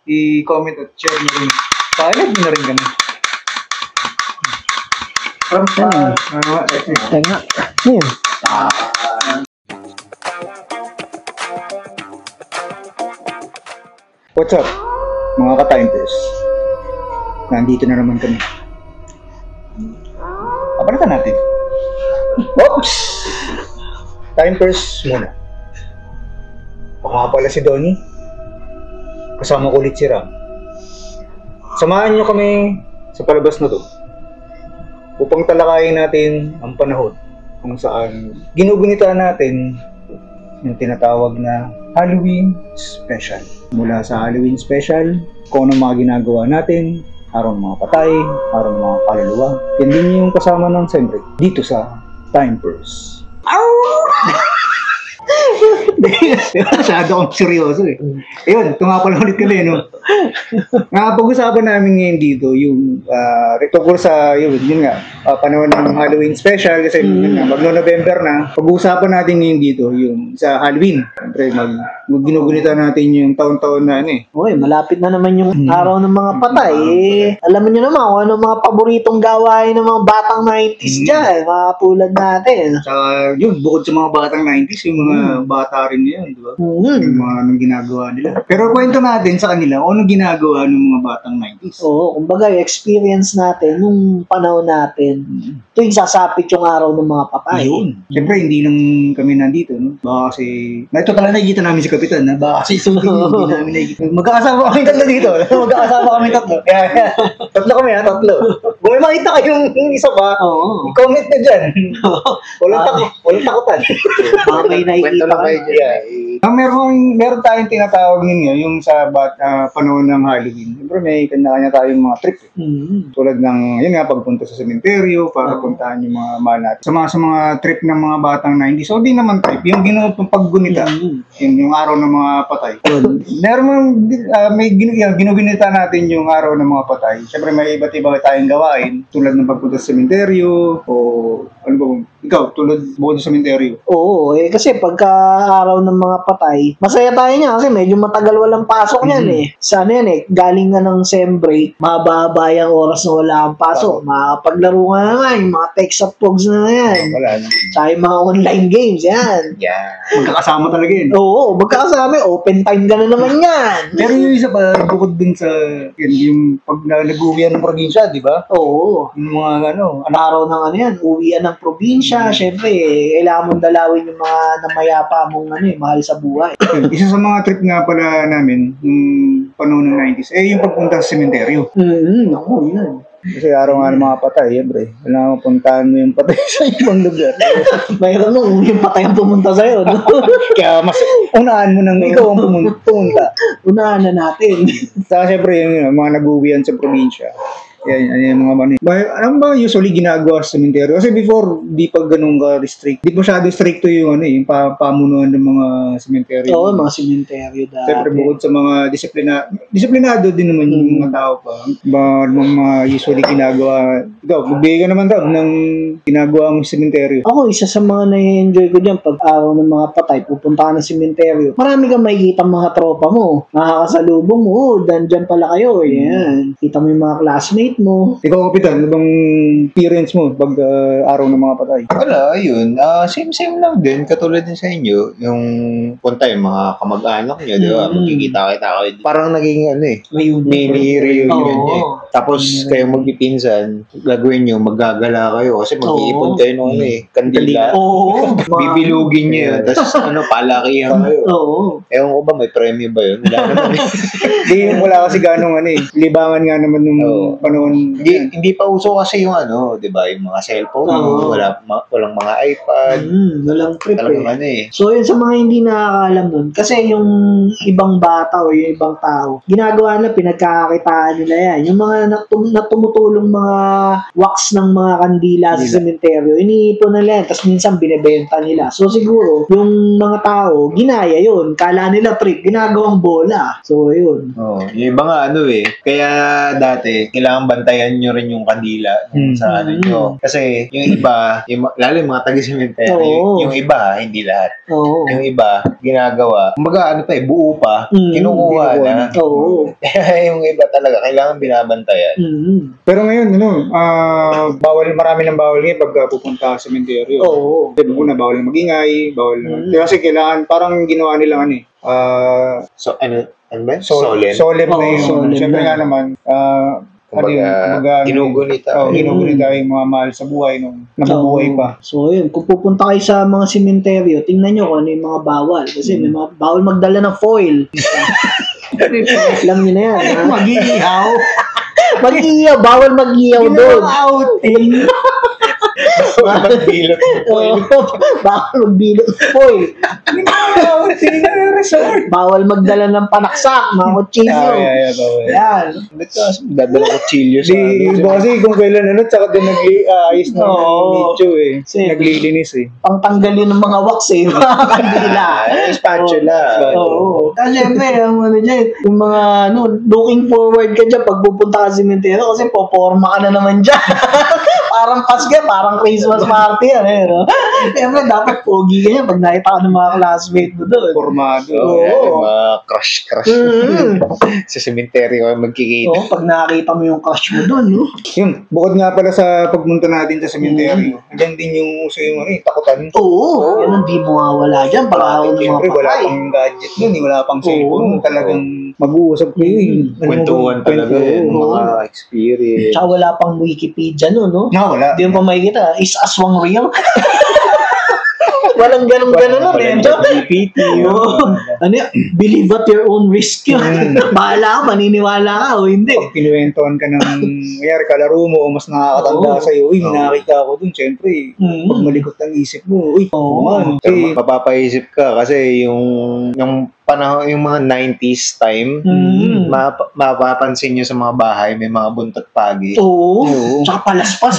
i-comment at share nyo rin. Paalag nyo na rin kami. Teka. Ayun. What's up, mga ka-timers? Nandito na naman kami. Kapalitan natin. Oops! Timers muna. Ako nga pala si Donnie. Kasama ko ulit si Ram. Samahan nyo kami sa palabas na to upang talakayin natin ang panahon kung saan ginugunita natin yung tinatawag na Halloween Special. Mula sa Halloween Special, kung ano mga ginagawa natin, araw ng mga patay, araw ng mga kaluluwa. Yan din yung kasama ng siyempre dito sa Timers. Masyado akong seryoso eh. Ayun, ito nga pala ulit kami, no? Pag-usapan namin ngayon dito yung tungkol sa yun nga, panahon ng Halloween special kasi magno-November na. Pag-usapan natin ngayon dito yung sa Halloween. Siyempre, ginugunita natin yung taon-taon na ano eh. Uy, malapit na naman yung araw ng mga patay. Alam niyo naman kung ano mga paboritong gawain ng mga batang 90s dyan, mga tulad natin. Saka yun, bukod sa mga batang 90s, yung mga bata rin yun, di ba? Yung mga anong ginagawa nila. Pero kwento natin sa kanila kung anong ginagawa ng mga batang 90s. Oo, kumbaga yung experience natin nung panahon natin, tuwing sasapit yung araw ng mga patay. Yun. Siyempre, hindi lang kami nandito, no? Baka kasi, ito pala nakikita namin si Kapitan, na baka kasi hindi namin nakikita. Magkakasama kami tatlo dito. Magkakasama kami tatlo. Tatlo kami ha, tatlo. Kung may makita kayong isa pa, i-comment na dyan. Walang takutan. May nakikita ka. Meron tayong tinatawag ninyo yung sa panahon ng Halloween. Siyempre may kanya-kanya tayong mga trip. Tulad ng, yun nga, pagpunta sa sementeryo para puntahan yung mga mahal natin. Sa mga trip ng mga batang 90s, so di naman trip. Yung paggunita, yung araw ng mga patay. May ginugunita natin yung araw ng mga patay. Siyempre may iba't iba tayong gawain. Tulad ng pagpunta sa sementeryo o ano ba, ikaw, tulad bukod sa sementeryo. Oo, kasi pagka araw ng mga patay, masaya tayo niya kasi medyo matagal walang pasok niyan eh. Sana yan eh, galing nga ng sem break, mahaba yung oras na wala kang pasok. Makapaglaro nga nga, yung mga text at pogs na yan. Wala na. Tsaka yung mga online games, yan. Magkakasama talaga yun. Oo, magkakasama, open time ka na naman yan. Pero yung isa pa, bukod dun sa, yung pag nag-uwian ng probinsya, di ba? Oo. Yung mga araw ng uwian ng probinsya, syempre, kailangan mong dalawin yung mga namayapa mong mahal sa buhay. Isa sa mga trip nga pala namin, yung panahon ng 90s, yung pagpunta sa sementeryo. Ako, yun. Kasi araw nga ng mga patay, siyempre. Kailangan puntahan mo yung patay sa ibang lugar. Mayroon nung yung patay ang pumunta sa'yo, no? Kaya mas unahan mo nang ikaw ang pumunta. Unahan na natin. Saka siyempre, yung mga nag-uwian sa probinsya. Yan yung mga mani. Alam ba usually ginagawa sa sementeryo? Kasi before, di pa ganun ka-restrict. Di masyado stricto yung yung pamunuan ng mga sementeryo. Oo, mga sementeryo dati. Siyempre, bukod sa mga disiplinado din naman yung mga tao pa. Mga usually ginagawa. Ikaw, magbigay ka naman daw ng ginagawa mong sementeryo. Ako, isa sa mga na-enjoy ko dyan pag araw ng mga patay, pupunta ka ng sementeryo. Marami kang makikita mga tropa mo. Nakakasalubong mo, dyan pala kayo. Yan. Kita mo yung mga classmates mo. Ikaw, Kapitan, ano bang experience mo pag araw ng mga patay? Wala, yun. Same lang din. Katulad din sa inyo. Yung punta yung mga kamag-anak nyo, di ba? Magkikita-kita kayo. Parang naging mini reunion eh. Tapos kayo magpipinsan, gagawin nyo, maggagala kayo. Kasi mag-iipon kayo ng kandila. Oo. Bibilugin nyo yun. Tapos palakihan kayo. Oo. Ewan ko ba, may premyo ba yun? Wala naman. Wala kasi ganong libangan nga naman nung panahon. Hindi pa uso kasi yung di ba, yung mga cellphone, walang mga iPad. Walang trip talagang So yun sa mga hindi nakakaalam nun, kasi yung ibang bata o yung ibang tao, ginagawa na pinagkakakitaan nila yan. Yung mga tumutulong mga wax ng mga kandila sa sementeryo, iniipon nila yan, tapos minsan binebenta nila. So siguro, yung mga tao, ginaya yun. Kala nila trip, ginagawang bola. So yun. Yung iba nga kaya dati, kailangan bantayan nyo rin yung kandila sa ano nyo. Kasi yung iba, lalo yung mga taga-cemetery, yung iba, hindi lahat. Yung iba, ginagawa, kumbaga ano pa buo pa, kinukuha na. Yung iba talaga, kailangan binabantayan. Pero ngayon, marami ng bawal ngayon pag pupunta sa cemetery. Diba una, bawal na magingay, bawal na. Kasi kailangan, parang ginawa nilang So, ano ba? Solemn na yun. Siyempre nga naman, ginugunita. Ginugunita yung mga mahal sa buhay nung nabubuhay pa. So, yun. Kung pupunta kayo sa mga sementeryo, tingnan nyo kung ano yung mga bawal. Kasi may mga bawal magdala ng foil. Alam nyo na yan. Mag-iihaw. Mag-iihaw. Bawal mag-iihaw doon. Outing. Bawal magbilot ng foil. Bawal magbilot ng foil. Outing na resort. Bawal magdala ng panaksak, mga kutsilyo. Bawal. Yan. Dadala kutsilyo sa Kasi kung kailan tsaka doon nag-ayos na nicho naglilinis Pangtanggal yun ng mga wax mga kandila. Spatula. Kasi siyempre, yung mga looking forward ka dyan pag pupunta ka sa sementeryo kasi poporma ka na naman dyan. Parang Pasko, parang Christmas party Siyempre, dapat pogi ka yan pag nakita ka ng mga classmate mo doon. Formado. Mga crush. Sa cemetery ko magkikita. Pag nakakita mo yung crush mo doon. Yun, bukod nga pala sa pagpunta natin sa cemetery, dyan din yung uso yung takutan. Yan ang di mo wala dyan. Pag-ahon ng mga patay. Wala pang gadget nun, wala pang cellphone. Talagang mag-uusap kayo. Kwentuhan talaga mga experience. Tsaka wala pang Wikipedia nun, Wala. Di mo pa makikita, is aswang real? Walang ganun-ganun GPT. Believe at your own risk yun. Bahala ka, maniniwala ka o hindi. Pag kinuwentohan ka ng kalaro mo o mas nakakatanda sa'yo, nakakita ako dun, syempre, pag malikot ang isip mo, mapapaisip ka kasi yung panahon, yung mga 90s time, mapapansin nyo sa mga bahay, may mga buntot pagi. Tsaka palaspas,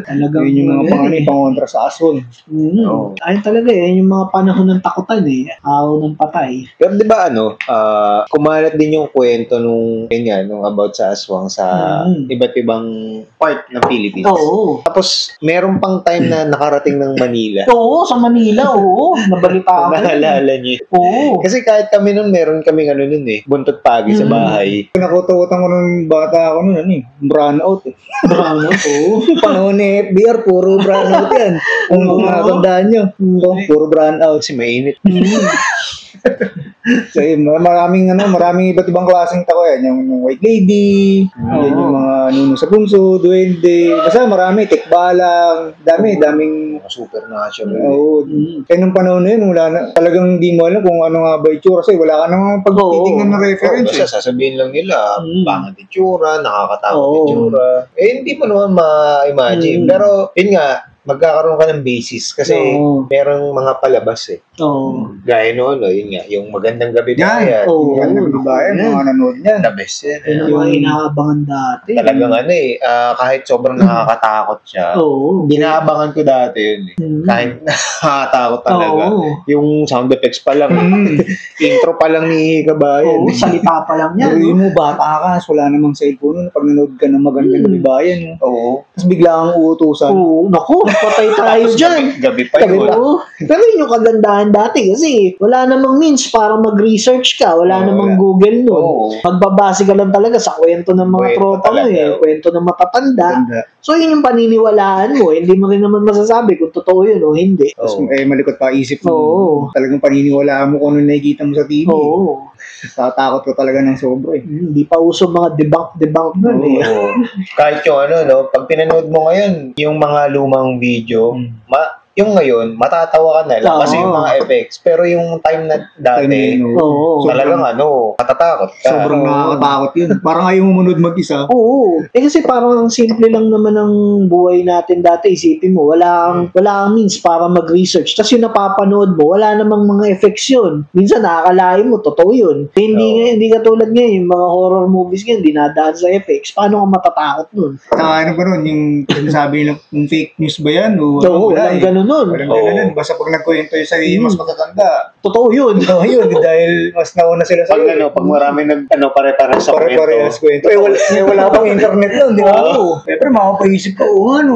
Talagang yun yung mga pangontra sa aswang. Ayun talaga yung mga panahon ng takutan Ahaw ng patay. Pero di ba kumalat din yung kwento nung about sa aswang sa iba't ibang part ng Philippines. Tapos, meron pang time na nakarating ng Manila. Sa Manila, nabalita ako. Naalala niyo. Kasi kahit kami nun, meron kaming buntot pagi sa bahay. Nakutukutan ko nung bata ako nun, brownout. Brownout, Panahon ni FBR, puro brownout yan. Kung makakandaan nyo, puro brownout. Kasi mainit. So, maraming iba't ibang klaseng tako yan. Yung white lady, yung mga nuno sa bunso, duwende. Basta marami, tikbalang, daming supernatural. Kaya nung panahon na yun, talagang di mo alam kung ano nga ba itsura. Kasi wala ka namang pagtitingnan na reference. Basta sasabihin lang nila, pangit itsura, nakakatakot itsura. Hindi mo naman ma-imagine. Pero, yun nga, magkakaroon ka ng basis kasi merong mga palabas gaya noon yun nga yung Magandang Gabi Bayan. Magandang Gabi Bayan, mga nanood niyan. The best yan. Yung mga inaabangan dati. Talagang kahit sobrang nakakatakot siya, inaabangan ko dati yun kahit nakakatakot talaga. Yung sound effects pa lang, intro pa lang ni Kabayan. Salita pa lang yan. Pero mo, bata ka, wala namang cellphone pag nanood ka ng Magandang Gabi Bayan. Tapos bigla kang uutusan. Naku, patay tayo dyan. Gabi pa yun. Pero yun yung kagandahan dati kasi wala namang means para mag-research ka. Wala namang Google nun. Magbabase ka lang talaga sa kwento ng mga tropa mo kwento ng matatanda. So yun yung paniniwalaan mo. Hindi mo rin naman masasabi kung totoo yun o hindi. Tapos malikot pa isip mo. Talagang paniniwalaan mo kung ano nakikita mo sa TV. Tatakot ko talaga ng sobra Hindi pa uso mga debunk nun Kahit yung pag pinanood mo ngayon, yung mga lumang video, yung ngayon, matatawa ka na lang kasi yung mga effects. Pero yung time na dati, talagang matatakot ka. Sobrang nakakatakot yun. Parang ayaw mo munod mag-isa. Kasi parang ang simple lang naman ng buhay natin dati. Isipin mo, wala kang means para mag-research. Tapos yung napapanood mo, wala namang mga effects yun. Minsan nakakalain mo, totoo yun. Hindi katulad ngayon, yung mga horror movies ngayon, dinadaan sa effects. Paano ka matatakot nun? Ano ba nun? Yung sabi lang, yung fake news ba yan? Walang ganun nun. Walang ganun. Basta pag nagkwento yung sa mas matatanda. Totoo yun. Oo, yun. Dahil mas nauna sila sa Pag marami pare-parehas sa pare-parehas kwento. Wala pang internet nun, di ba? Siyempre, makapaisip ka,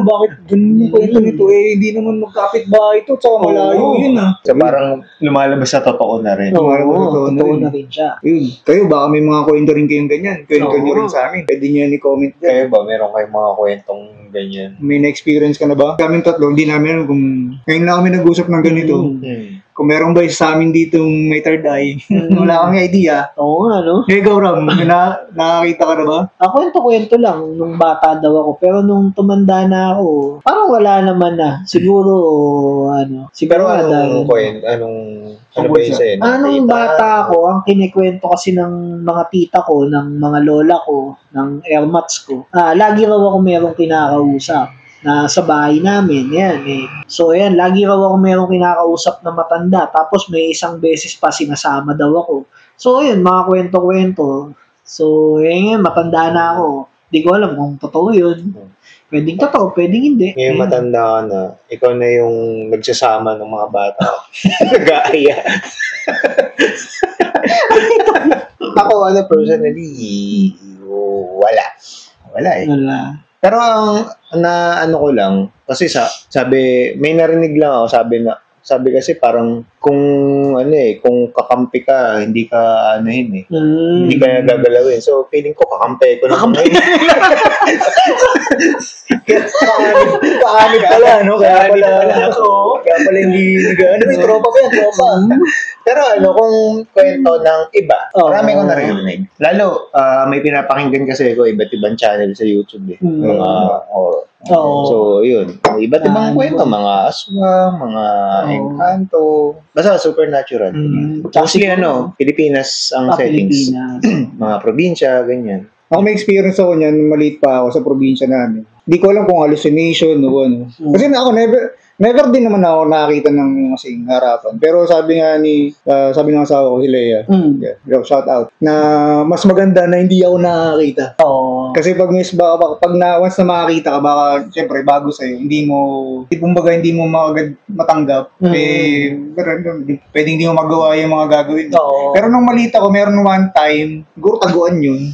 bakit ganun yung kwento nito? Hindi naman magkapit ba ito? Tsaka malayo yun So parang lumalabas sa totoo na rin. Oo, totoo na rin siya. Yun. Kayo, baka may mga kwento rin kayong ganyan. Kwento nyo rin sa amin. Pwede nyo yan i-comment dyan. Kayo ba, meron kayong mga kwentong ganyan? May na-experience ka na ba? Kaming tatlo, hindi namin alam kung ngayon lang kami nag-usap ng ganito. Kung meron ba sa amin dito may third eye, wala kami idea. Oo nga, no? Ikaw, Ram, nakakita ka na ba? Kwento lang nung bata daw ako. Pero nung tumanda na ako, parang wala naman na. Siguro, Pero anong kwento? Ano ba yung sa'yo? Nung bata ako, ang kinikwento kasi ng mga tita ko, ng mga lola ko, ng airmats ko, lagi raw ako merong kinakausap na sa bahay namin, So, lagi raw ako merong kinakausap na matanda, tapos may isang beses pa sinasama daw ako. So, mga kwento-kwento. So, matanda na ako. Di ko alam kung totoo yun. Pwedeng totoo, pwedeng hindi. Ngayon matanda ka na, ikaw na yung nagsasama ng mga bata. Nag-aaya. Ako, personally, wala. Wala eh. Wala. Pero ko lang, kasi may narinig lang ako, sabi kasi parang kung kung kakampi ka, hindi ka hindi ka gagalawin. So feeling ko kakampi ko na. Kaanib pala, no? Kaya pala hindi may tropa pa yan, tropa. Pero kung kwento ng iba, marami ko naririnig. Lalo, may pinapakinggan kasi ako iba't ibang channel sa YouTube mga horror. So, yun. Iba't ibang kwento, mga aswang, mga engkanto. Basta supernatural. Mostly, Pilipinas ang settings. Mga probinsya, ganyan. Ako may experience ako niyan, maliit pa ako sa probinsya namin. Hindi ko alam kung hallucination o ano. Kasi ako never din naman ako nakakita ng kasing harapan. Pero sabi ng asawa ko, si Leia, shout out, na mas maganda na hindi ako nakakita. Kasi once na makakita ka, baka, syempre, bago sa'yo, hindi mo matanggap, pwedeng hindi mo magawa yung mga gagawin. Pero nung maliit ako, meron one time, siguro taguan yun,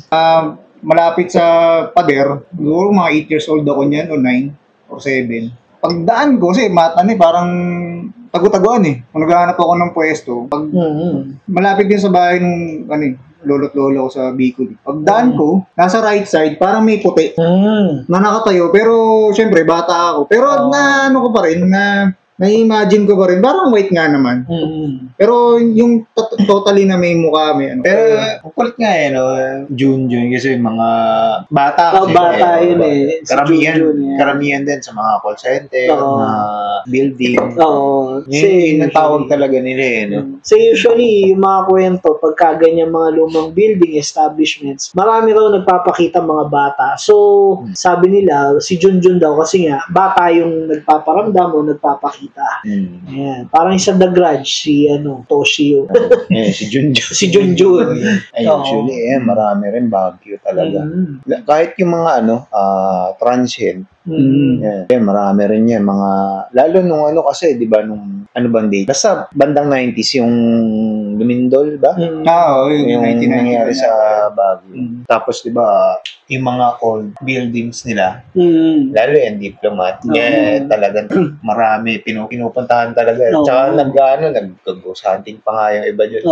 malapit sa pader, siguro mga 8 years old ako niyan, o 9, or 7. Pagdaan ko, kasi parang tagu-taguan Kung naghahanap ako ng pwesto, malapit din sa bahay ng lolo't lolo ko sa Bicol. Pagdaan ko, nasa right side, parang may puti na nakatayo. Pero, syempre, bata ako. Pero, ko pa rin, na-imagine ko pa rin, parang white nga naman. Pero yung totally na may mukha, Pero, kulit nga June, kasi mga bata. Bata yun Karamihan din sa mga call center, mga building. Yun ang tawag talaga nila So usually, yung mga kwento, pagka ganyan mga lumang building establishments, marami raw nagpapakita mga bata. So, sabi nila, si Junjun daw, kasi nga, bata yung nagpaparamdam o nagpapakita. Ayan. Parang sa The Grudge, si Toshio. Si Junjun. Si Junjun. Actually, marami rin Baguio talaga. Kahit yung mga transient, marami rin yan. Lalo nung kasi, di ba, nung bang date? Basta bandang 90s yung Lumindol ba? Yung nangyari sa Baguio. Tapos, di ba, yung mga old buildings nila, lalo yung Diplomat, talagang marami pinupuntahan talaga. Tsaka nag-ghost hunting pa nga yung iba dyan.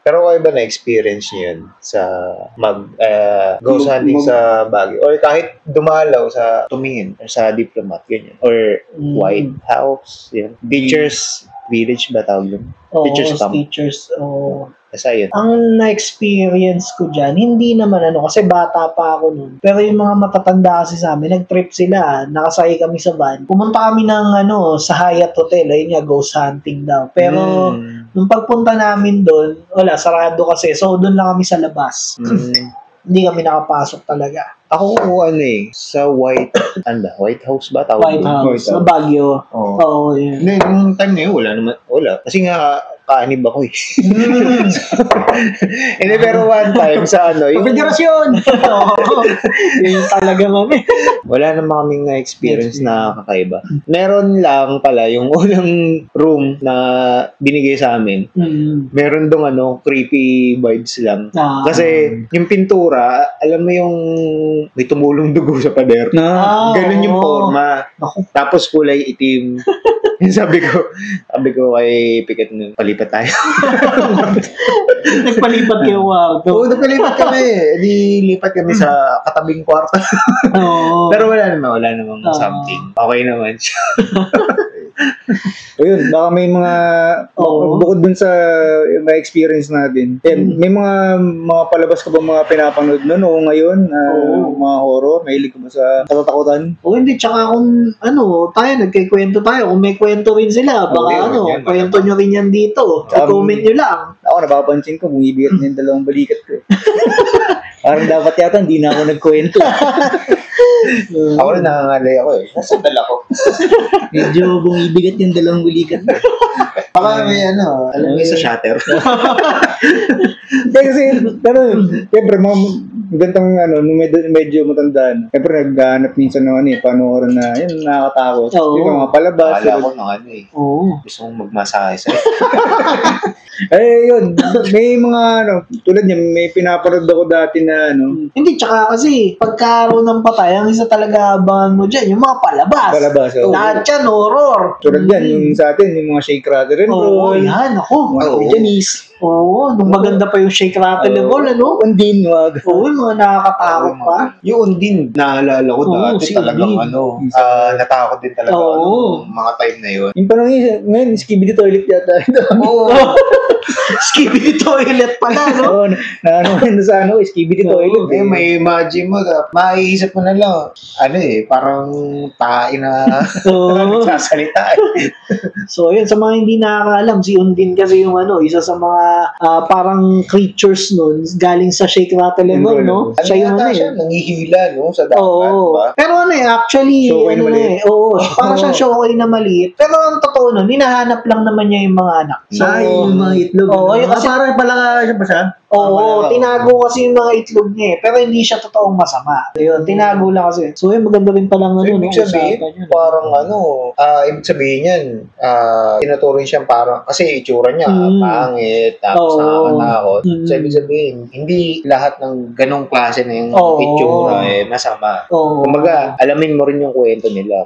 Pero kayo ba na-experience nyo yun sa ghost hunting sa Baguio? Or kahit dumalaw sa tumingin or sa Diplomat, ganyan. Or White House, yan. Teachers Village ba tawag yun? Teachers Camp. Ang na-experience ko dyan, hindi naman kasi bata pa ako nun. Pero yung mga matatanda kasi sa amin, nag-trip sila, nakasakay kami sa van. Pumunta kami ng sa Hyatt Hotel, ayun nga, ghost hunting daw. Pero nung pagpunta namin doon, wala, sarado kasi. So doon lang kami sa labas. Hindi kami nakapasok talaga. Ako sa White House ba tawag? White House, sa Baguio. Yun. Yung time na yun, wala. Kasi nga, nagkakaanib ako eh. Hindi, pero one time sa yung Federasyon! Yung talaga mami. wala naman kaming na-experience na kakaiba. Meron lang pala yung unang room na binigay sa amin. Meron dong creepy vibes lang. Kasi yung pintura, alam mo yung may tumulong dugo sa pader. Ganun yung forma. Tapos kulay itim. sabi ko kay Piket nun, palipat tayo. Nagpalipat kayo kwarto. Oo, nagpalipat kami. Lipat kami sa katabing kwarto. Pero wala namang something. Okay naman siya. Ayun, baka may mga bukod dun sa may experience natin. May mga palabas ka ba mga pinapanood nun o ngayon? Mga horror? Mahilig ka ba sa katatakutan? Hindi. Tsaka kung tayo, nagkikwento tayo. Kung may kwento rin sila, baka kwento nyo rin yan dito. I-comment nyo lang. Ako, napapansin ko, bumibigat na yung dalawang balikat ko. Parang dapat yata, hindi na ako nagkwento. Ako rin nangangalay ako eh. Nasandal ako. Medyo bumibigat yung dalawang balikat. Baka may alam mo sa shatter. Kasi, siyempre, gantang medyo matandaan. Siyempre, naghanap minsan ng panoorin na, yun, nakakatakot. Yung mga palabas. Akala ko gusto mong magmasahe sa'yo. Yun. May mga, tulad niya, may pinapanood ako dati na, Hindi, tsaka kasi, pagkaroon ng patay, ang isa talaga abangan mo dyan, yung mga palabas. Lahat yan, horror. Tulad yan, yung sa atin, yung mga shake, rattle, and roll. Yan, ako. Mga Janice. Nung maganda pa yung shake, rattle, and roll, Undin, wag. Yung mga nakakatakot pa. Yung Undin, naalala ko dati talagang natakot din talaga mga time na yun. Yung parang ngayon, skibidi toilet yata. Skibidi toilet pala, no? Skibidi toilet. May imagine mo, maiisip mo na lang, parang tae na nagsasalita eh. So, yun, sa mga hindi nakakaalam, si Undin kasi yung isa sa mga parang creatures nun, galing sa Shake, Rattle, and Roll, no? Siya yung siya, nangihila, no? Sa dapat, ba? Pero actually, Shokoy na maliit. Parang siya shokoy na maliit. Pero ang totoo nun, hinahanap lang naman niya yung mga anak. So, yung mga itlog. Kasi parang pala siya ba siya? Tinago kasi yung mga itlog niya eh. Pero hindi siya totoong masama. Ayun, tinago lang kasi. So, yun, maganda rin palang ibig sabihin, parang ibig sabihin yan, tinuturing siya parang, kasi itsura niya, pangit, tapos nakakatakot. So, ibig sabihin, hindi lahat ng ganong klase na yung itsura masama. Kumbaga, alamin mo rin yung kwento nila.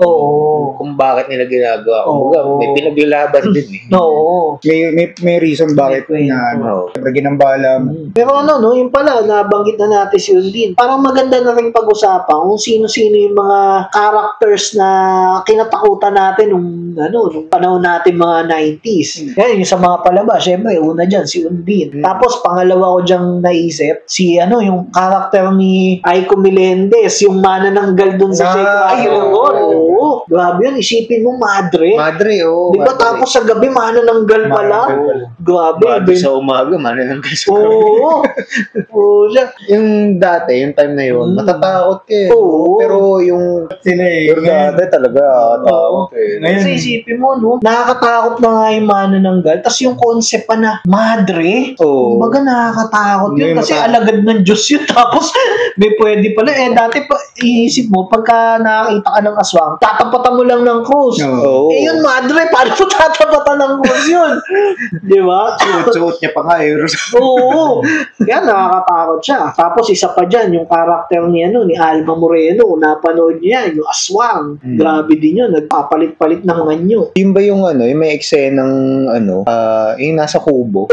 Kung bakit nila ginagawa. Kumbaga, may pinaglalaban din eh. May reason bakit na ginambala mo. Pero yung pala, nabanggit na natin si Undin. Parang maganda na rin pag-usapan kung sino-sino yung mga characters na kinatakutan natin nung panahon natin mga 90s. Yan, yung sa mga palabas, syempre, una dyan, si Undin. Tapos, pangalawa ko dyang naisip, si yung character ni Aiko Melendez, yung manananggal dun sa Shake, Rattle, and Roll. Grabe yun, isipin mo, madre. Diba, tapos sa gabi, manananggal pala. Grabe. Sa umaga, manananggal sa yung dati, yung time na yun, matatakot eh. Pero yung dati talaga takot eh. Kasi isipin mo, nakakatakot na nga yung manananggal. Tapos yung concept pa na madre, kumbaga nakakatakot yun. Kasi alagad ng Diyos yun. Tapos may pwede pala. Dati pa, iisip mo, pagka nakakita ka ng aswang, tatapatan mo lang ng krus. Yun, madre, paano mo tatapatan ng krus yun? Di ba? Suot niya pa nga eh. Kaya nakakatakot siya. Tapos isa pa dyan, yung karakter ni Alma Moreno, napanood niya, yung aswang. Grabe din yun, nagpapalit-palit ng anyo. Yun ba yung yung may eksenang yung nasa kubo?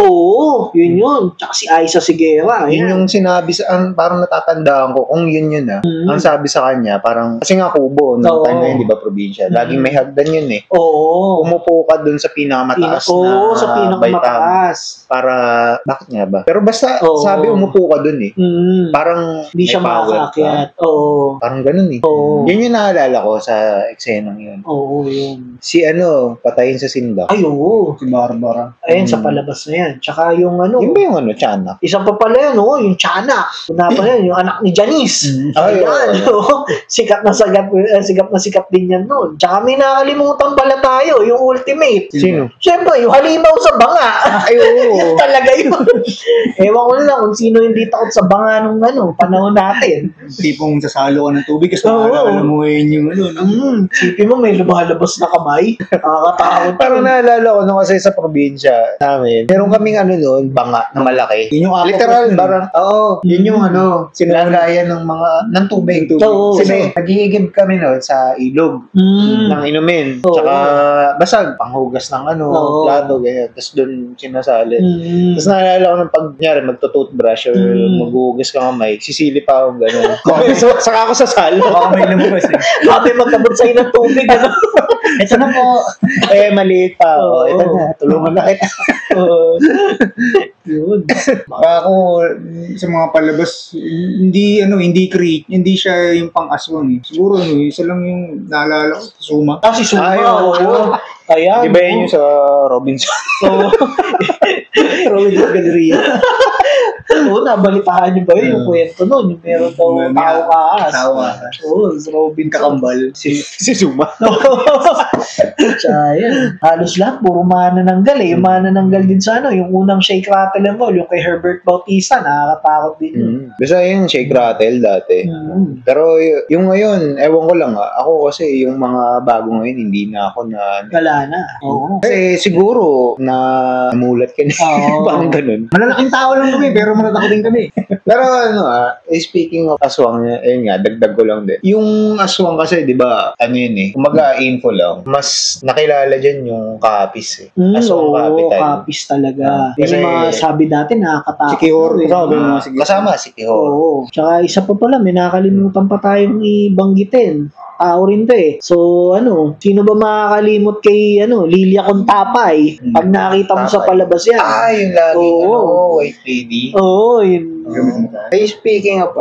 Yun. Tsaka si Aiza Sigera. Yun yung sinabi parang natatandaan ko, kung yun ang sabi sa kanya, parang, kasi nga kubo, noong time na yun, di ba, probinsya, laging may hagdan yun eh. Umupo ka dun sa pinakamataas na sa pinakamataas. Para, bakit nga ba? Pero basta, sabi umupo ka dun eh. Parang, hindi siya makakakyat. Parang ganun eh. Yun yung naalala ko sa eksenang yun. Yun. Si patayin sa sindak. Si Barbara. Ayun, sa palabas na yan. Tsaka yung Yun ba yung Tiyanak? Isang pa pala yun, yung Tiyanak. Una pa yun, yung anak ni Janice. Ayan, sikat na sikat din ganyan nun. Tsaka may nakalimutan pala tayo, yung ultimate. Sino? Siyempre, yung halimaw sa banga. Ay, oo. Yan talaga yun. Ewan ko lang kung sino hindi takot sa banga nung panahon natin. Tipong sasalo ka ng tubig kasi Oo. maalala mo ngayon yung Sipin mo, may lumalabas na kamay. Nakakatakot. Parang naalala ko nung kasi sa probinsya namin, meron kaming noon, banga na malaki. Yun yung ako. Literal, parang, yun yung sinagayan ng ng tubig. Oo. Kasi nag-iigib kami noon sa ilog ng inumin. Oo. Tsaka basag, panghugas ng Oo. plato, ganyan. Tapos doon sinasali. Tapos naalala ko nung pag nyari, magto-toothbrush or maghuhugas ka kamay, sisilip ako gano'n. So, saka ako sasalo. Baka may lumabas eh. Sabi magkabot sa'yo ng tubig. Ito na po. Maliit pa ako. Oo. Ito na, tulungan na kita. Yun. Ako, sa mga palabas, hindi siya yung pang-aswang eh. Siguro, isa lang yung naalala ko, Suma. Si Suma. Ay, oo. Ayan. Di ba yun yung sa Robinson? Robinson Galleria. Oo, nabalitaan niyo ba yun? Yung kwento nun. Yung meron daw tao-kaas. Tao-kaas. Oo, si Robin Kakambal. si Suma. Tsaka yan. Halos lahat, puro manananggal eh. Yung manananggal din sa yung unang Shake, Rattle and Roll, yung kay Herbert Bautista, nakakatakot din yun. Basta yun, Shake Rattle dati. Pero yung ngayon, ewan ko lang ako kasi yung mga bago ngayon, hindi na ako na... Wala na. Oo. Kasi siguro na namulat ka na. Parang ganun. Malalaking tao lang kami, pero malalaking din kami. Pero speaking of aswang, ayun nga, dagdag ko lang din. Yung aswang kasi, di ba, yun eh, kumaga info lang, mas nakilala dyan yung kapis eh. Aswang capital. Kapis talaga. Kasi, yung mga sabi dati, nakakatakot. Si Kihor, kasama si Kihor. Oo. Tsaka isa pa pala, may nakalimutan pa tayong ibanggitin. Tao rin to eh. So, sino ba makakalimot kay, Lilia Contapay? Pag nakita mo sa palabas yan. Yung lagi, white lady. Oo, yun. Hey, speaking of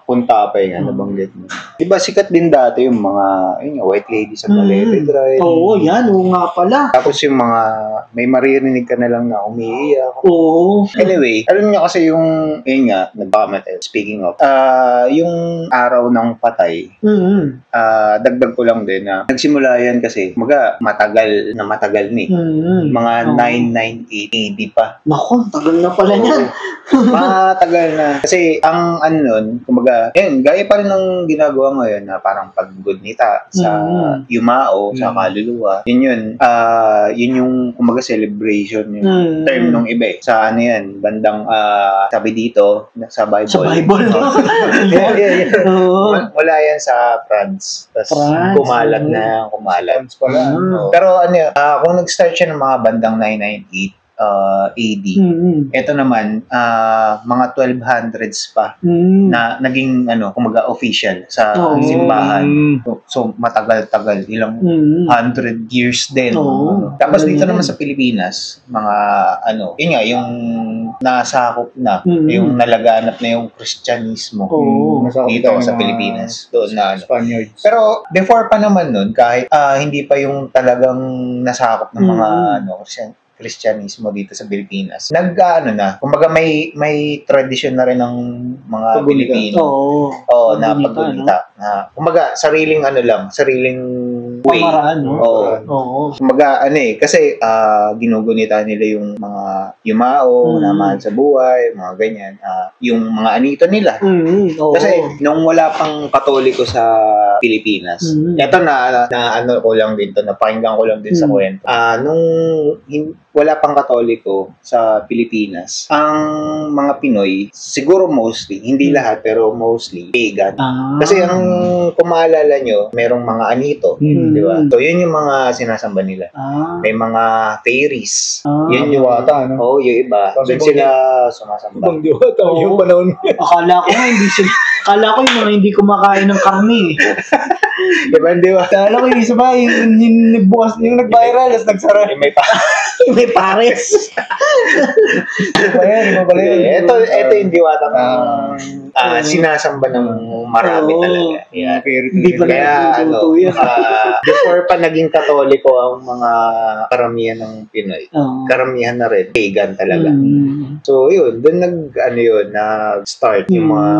Contapay nga, nabanggit mo. Diba sikat din dati yung mga, white lady sa Balete Drive. Oo, yan. Oo nga pala. Tapos yung mga, may maririnig ka na lang na umiiyak. Oo. Anyway, alam niyo kasi yung, nagpakamat, speaking of, yung araw ng patay, dagdag ko lang din na nagsimula yan kasi matagal ni. Mga 998 AD pa. Nako, tagal na pala yan. Matagal na. Kasi ang nun, kumbaga, gaya pa rin ng ginagawa ngayon na parang paggunita sa yumao, sa kaluluwa. Yun yung kumbaga celebration yung term nung iba eh. Sa bandang sabi dito sa Bible. Sa Bible. Wala yan sa France. Tapos kumalat. Pero kung nag-start siya ng mga bandang 998 AD. Ito naman, mga 1200s pa na naging kumaga official sa simbahan. So matagal-tagal, ilang 100 years din. Tapos dito naman sa Pilipinas, mga yun nga, yung nasakop na, yung nalaganap na yung Kristyanismo dito sa Pilipinas. Doon na Spaniards. Pero before pa naman nun, kahit hindi pa yung talagang nasakop ng mga Kristyanismo dito sa Pilipinas. Kumbaga may tradisyon na rin ng mga Pilipino. Na paggunita. Kumbaga sariling way. Pamaraan, Kumbaga kasi ginugunita nila yung mga yumao, na mahal sa buhay, mga ganyan. Yung mga anito nila. Kasi nung wala pang Katoliko sa Pilipinas, eto napakinggan ko lang din sa kwento. Nung wala pang Katoliko sa Pilipinas, ang mga Pinoy, siguro mostly, hindi lahat, pero mostly, pagan. Kasi kung maalala nyo, merong mga anito, di ba? So, yun yung mga sinasamba nila. May mga fairies. Yun yung diwata, yung iba. Doon sila sumasamba. Ibang diwata, yung panahon. Akala ko yung mga hindi kumakain ng karne. Ibang diwata. Akala ko yung isa ba, yung nag-viral, tapos nagsara. May pares. Ito yung diwata sinasamba ng marami talaga. Hindi pa before pa naging Katoliko ang mga karamihan ng Pinoy, karamihan na rin pagan talaga. So yun, doon nag-start yung mga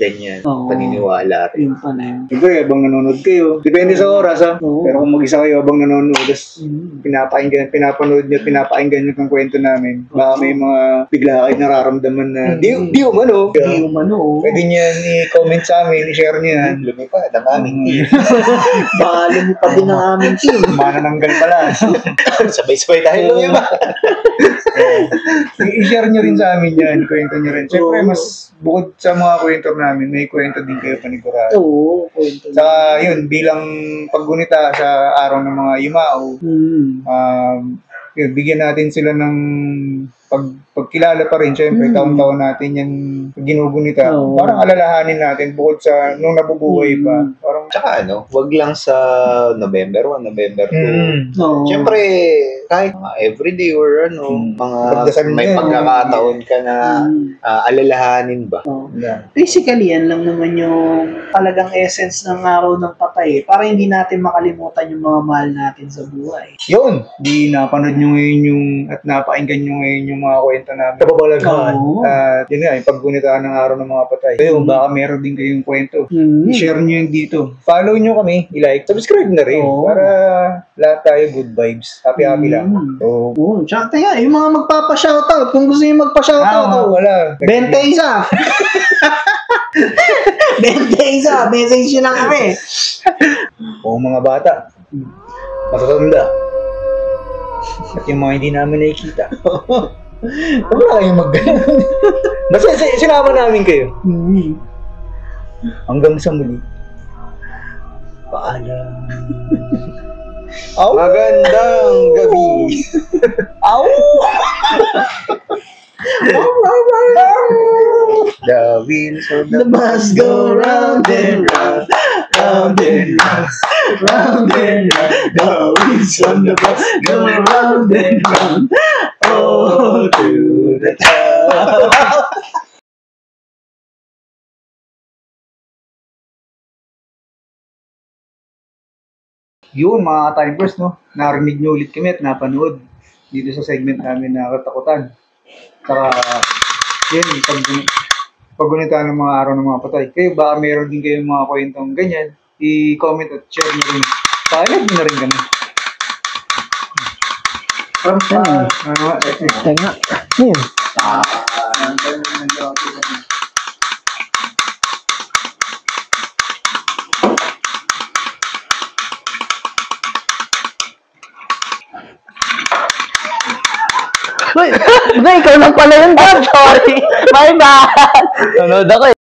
ganyan. Oo. Paniniwala rin. Yun pa na yun. Siyempre, habang nanonood kayo, depende sa oras ha. Oo. Pero kung mag-isa kayo habang nanonood, tapos Mm. pinapanood nyo, pinapakinggan nyo ng kwento namin, baka may mga bigla kayo nararamdaman na di umano. Hindi umano. Pwede nyo yan i-comment sa amin, i-share nyo yan. Lumipad ang aming team. Baka lumipad din ang aming team. Manananggal pala. Sabay-sabay tayo lumipad. I-share nyo rin sa amin yan, kwento nyo rin. Siyempre, mas bukod sa mga kwento namin, may kwento din kayo panigurado. Oo, kwento. Saka yun, bilang paggunita sa araw ng mga yumao, yun, bigyan natin sila ng pagkilala pa rin. Siyempre, taon-taon natin yan ginugunita. Oo. Parang alalahanin natin bukod sa nung nabubuhay pa. Parang, Tsaka wag lang sa November 1, November 2. Oo. Siyempre, kahit mga everyday or mga Pagdasal may din. pagkakataon ka na alalahanin ba? Oo. yeah. Basically, yan lang naman yung talagang essence ng araw ng patay. Para hindi natin makalimutan yung mga mahal natin sa buhay. Yun, di napanood nyo ngayon at napakinggan nyo ngayon yung mga kwento namin. Kababalaghan. Oo. At yun nga, yung paggunitaan ng araw ng mga patay. Kayo, baka meron din kayong kwento. I-share nyo yung dito. Follow nyo kami, i-like, subscribe na rin. Oo. Para lahat tayo good vibes. Happy lang. So, Oo. Tsaka teka, yung mga magpapa-shoutout, kung gusto nyo magpa-shoutout, wala. 21. 21, message nyo lang kami. O mga bata, matatanda. At yung mga hindi namin nakikita. Huwag na kayong mag-ganon. Basta sinama namin kayo. Hanggang sa muli. Paalam. Magandang gabi! Ow! The wheels of The bus go round and round, round and round, round and round. The wheels on the bus go round and round, oh, to the top. Yun, mga timers, no? Narinig nyo ulit kami at napanood dito sa segment namin na Katakutan. Saka, yun, paggunita ng mga araw ng mga patay. Kayo, baka meron din kayong mga kwentong ganyan, i-comment at share nyo rin. Paalag nyo na rin kami. Tanga. Yun. Uy, ikaw lang pala yun, Dad. Sorry. My bad. Nanood ako